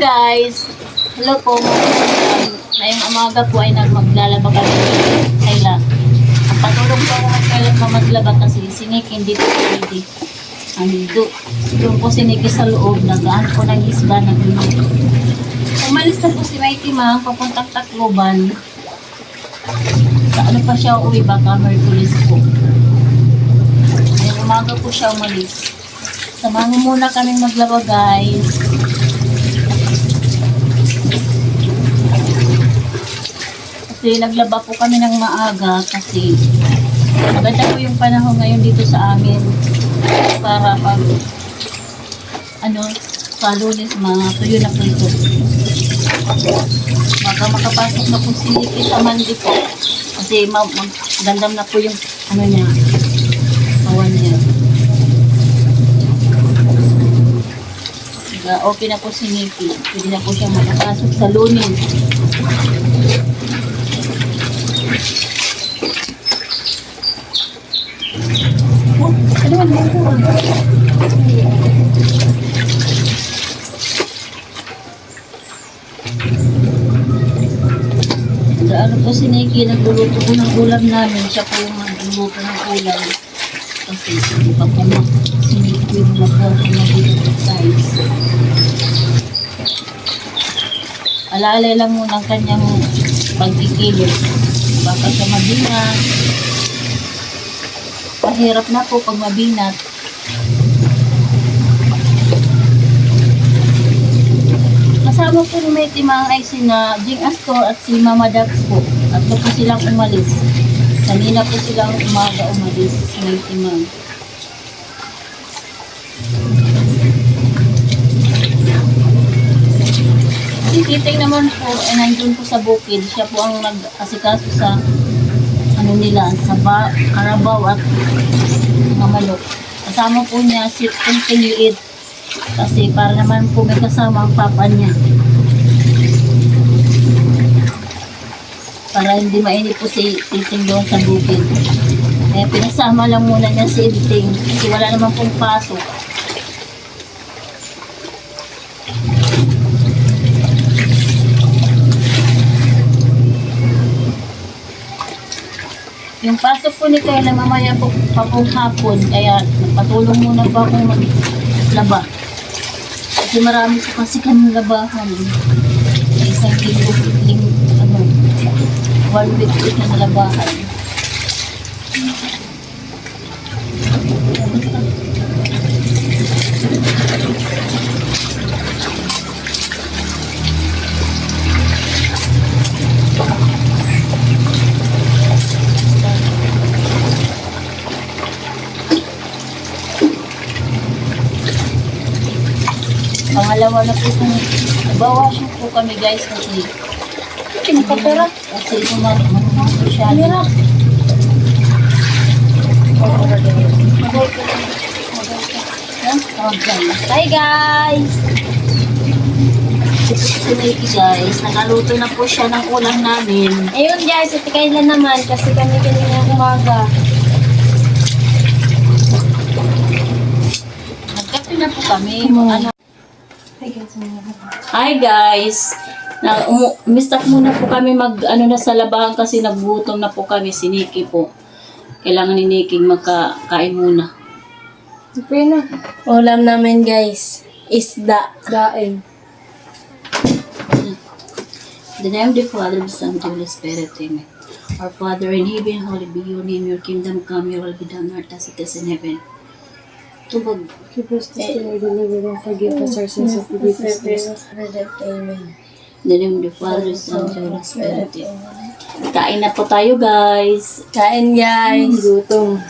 Guys, hello po. Ngayong umaga po ay maglalaba kami ng Kayla. Ang patulong po ako ng Kayla mamaglaba kasi siniki hindi po pwede. Doon po siniki sa loob, nagaan po ng isba, nagluluto. Umalis na po si Mighty Mang, papuntang Tacloban. Sa ano pa siya uwi, baka Merkulis po. Ngayong umaga po siya umalis. Samahan mo muna kaming maglaba guys. Kasi naglaba po kami ng maaga kasi maganda po yung panahon ngayon dito sa amin para pag sa Lunes tuyo na po ito. Baka makapasok na po si Nikki sa Monday po kasi magandam na po yung niya, kawan niya. Okay na po si Nikki. Pwede na po siya makapasok sa Lunes. Ano po si Nikki, nagluluto po ng ulam namin. Siya po yung nagluluto ng ulam. Kasi hindi pa po si Nikki yung nakuha po na dito size. Alalay lang muna ang kanyang pagkikilo. Baka siya mabinat. Pahirap na po pag mabinat. Kasama po ni Mighty Mang ay sina Jing Astor at si Mama Dax po. At po silang umalis. Kanina po silang umaga umalis si Mighty Mang. Si Titing naman po ay nandun po sa bukid. Siya po ang nag-asikaso sa nila, sa karabaw at mga manok. Kasama po niya si Kunting Liit kasi para naman po may kasama ang papa niya. Para hindi mainit po si Titing doon sa bukid. Kaya pinasama lang muna niya si Titing kasi wala naman pong pasok. Yung pasok po ni Kayla mamaya po papong hapon, kaya nagpatulong muna po akong maglaba. Kasi marami po kasi kami labahan. Isang linggo, 1 week na nalabahan. Pangalawa na po kung nabawasan po kami guys kasi kinakapera kasi po siya. Hi guys! Si Nikki guys, nakaluto na po siya ng ulam namin. Ayun guys, ito Kayla naman kasi kami kanina umaga. Nagkape na po kami. Hi guys! Mistap muna po kami na sa labahan kasi naggutom na po kami. Si Nikki po. Kailangan ni Nikki magkain muna. Okay na. Ulam namin guys, isda. Daing. In the name of the Father, the Son, and the Holy Spirit, amen. Our Father in heaven, holy be your name, your kingdom come, your will be done on earth as it is in heaven. Tubag. Keep us to stay, deliver and forgive us our sins of forgiveness. Amen. In the name of the Father, the Son, and the Holy Spirit, amen. Kain na po tayo guys. Kain guys. Gutom.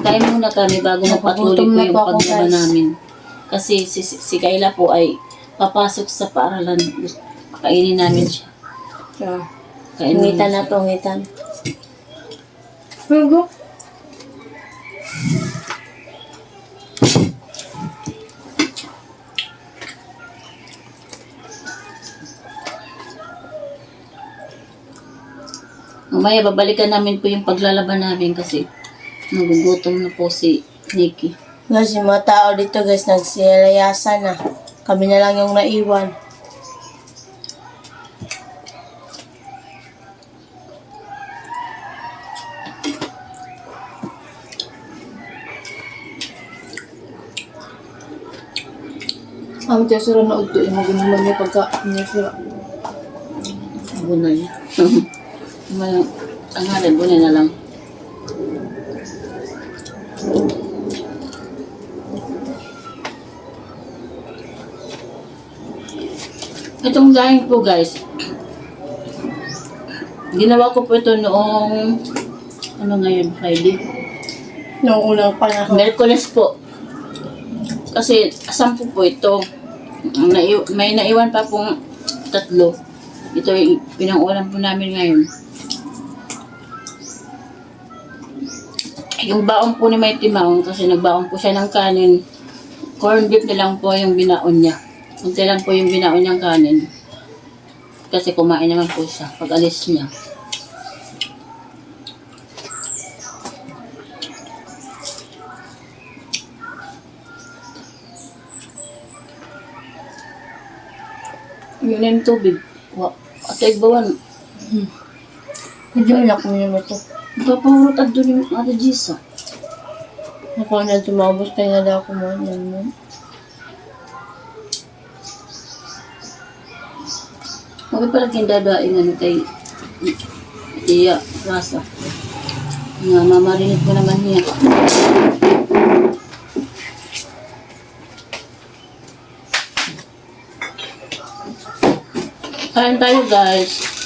Kain muna kami bago magpatuloy po yung paglaba namin. Kasi si Kayla po ay papasok sa paaralan. Kainin namin siya. Ngitan na to, ngitan. Hugo. Mamaya babalikan namin po yung paglalaban namin kasi nagugutom na po si Nikki. Guys, yung mga tao dito guys, nagsiyalayasan na. Kami na lang yung naiwan. Kami tayo sura na ugto. Magunaman niya pagka niya sura. Bunay. Ang harin, bunay na lang. Itong dahing po guys, ginawa ko po ito noong, ano ngayon, Friday? Noong unang panahon. Merkules po. Kasi 10 po ito. May naiwan pa pong 3. Ito yung pinang-ulam po namin ngayon. Yung baon po ni Mighty Mouse, kasi nagbaon po siya ng kanin. Corn beef na lang po yung binaon niya. Kunti lang po yung binaon niyang kanin. Kasi kumain naman po siya pag alis niya. Yun na yung tubig. Atay bawan. Medyo anak mo naman ito. Papahurot at doon yung Ate Gisa. Ako na tumabos tayo na daw ako mo. Bakit pala kindadaing ano kay Tia Rasa? Nga, mamarinig ko naman niya. Kain tayo guys.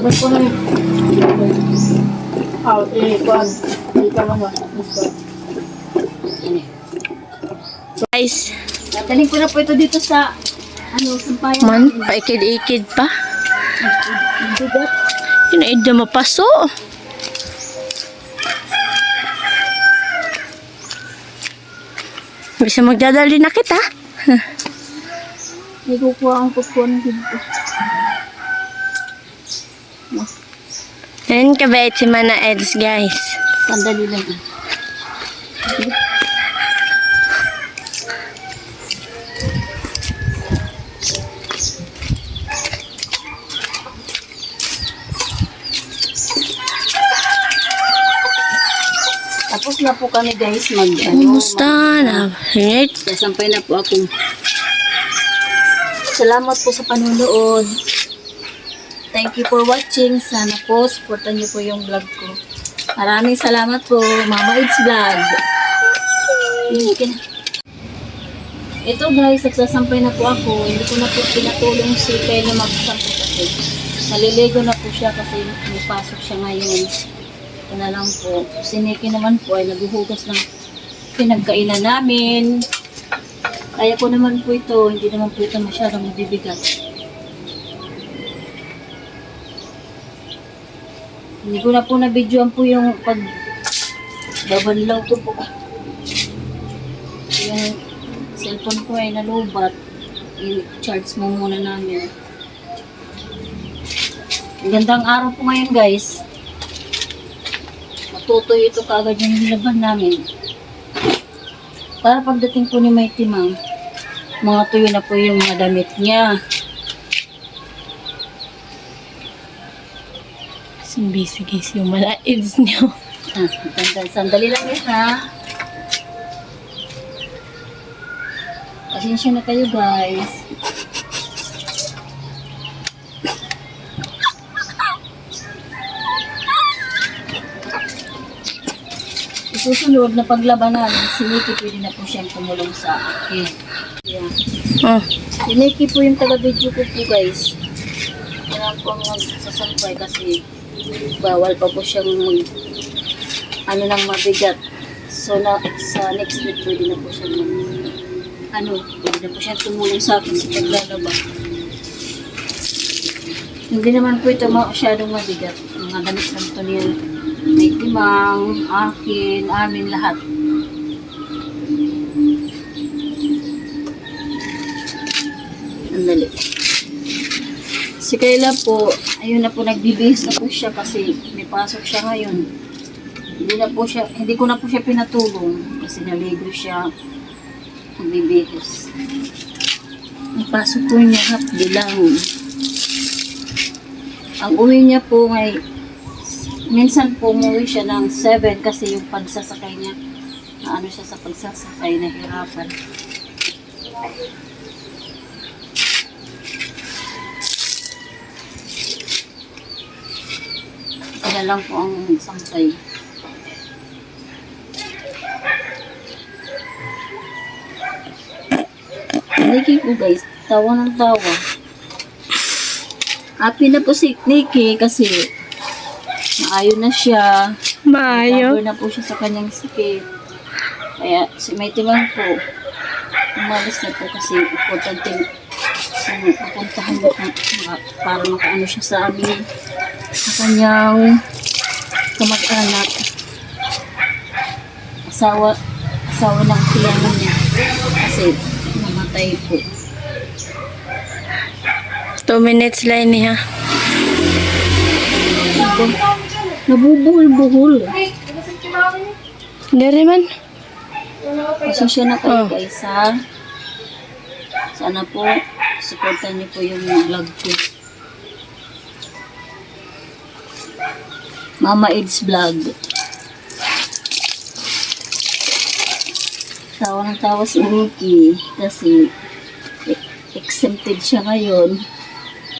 Ba't ko na yun? Kuan. Hindi ka mga. Guys, Nataling ko na po ito dito sa sampayan. man, paikid-ikid pa. Bigat. Yun na mapaso. Bisa magdadali na kita. Hindi ko po ang kukuhan dito. Yan kabait si Mana Eds, guys. Sandali lang. Tapos na po kami guys Kumusta na? Right? Sasampay na po ako. Salamat po sa panonood. Thank you for watching. Sana po, supportan niyo po yung vlog ko. Maraming salamat po, Mama It's Vlog. Ito guys, nagsasampay na po ako. Hindi ko na po pinatulong si Pelo magsasampay kasi naliligo na po siya kasi may pasok siya ngayon. Ito na lang po. Si Nikki naman po ay naghuhugas ng pinagkainan namin. Kaya ko naman po ito. Hindi naman po ito masyadong mabibigat. Hindi ko na po na-videoan po yung pagbabanlaw ko po. Yung cellphone ko ay nalubat. I-charge mo muna namin. Ang gandang araw po ngayon guys. Matutoy ito kaagad yung nilaban namin. Para pagdating po ni Mighty Mang, mga tuyo na po yung mga damit niya. Busy guys yung Mana Eds niyo. Sandali lang yun ha. Pasensya na kayo guys. Susunod na paglabanan, si Nikki pwede na po siyang tumulong sa akin. Yeah. Oh, Si Nikki po yung taga-video ko po guys. Kailangan po magsasampay kasi bawal pa po siyang nang mabigat. So sa next week pwede na po siyang pwede na po siyang tumulong sa akin sa paglalaba. Hindi naman po ito masyadong mabigat. Mga damit ng Tonil, may timang, akin, amin, lahat. Sandali. Si Kayla po, ayun na po, nagbibihis na po siya kasi may pasok siya ngayon. Hindi ko na po siya pinatulong kasi naligo siya, nagbibihis. Ang pasok po niya hapdi lang. Ang uwi niya po minsan po umuwi siya ng 7 kasi yung pagsasakay niya, ano siya sa pagsasakay, nahirapan. Kaya lang po ang sangkay. Nikki po guys, tawa ng tawa. Happy na po si Nikki kasi maayo na siya. Maayo. Recover na po siya sa kanyang sakit. Kaya si Mighty Man po, umalis na po kasi importante mapuntahan mo para makaano siya sa amin, sa kanyang kamag-anak. Asawa ng tiyano niya kasi namatay po. 2 minutes lang niya. Nabubuhol-buhol. Dari man. Pasensya na kayo guys ha. Sana po, supportan niyo po yung vlog ko. Mama Ed's Vlog. Tawa ng tawa si Nikki kasi exempted siya ngayon.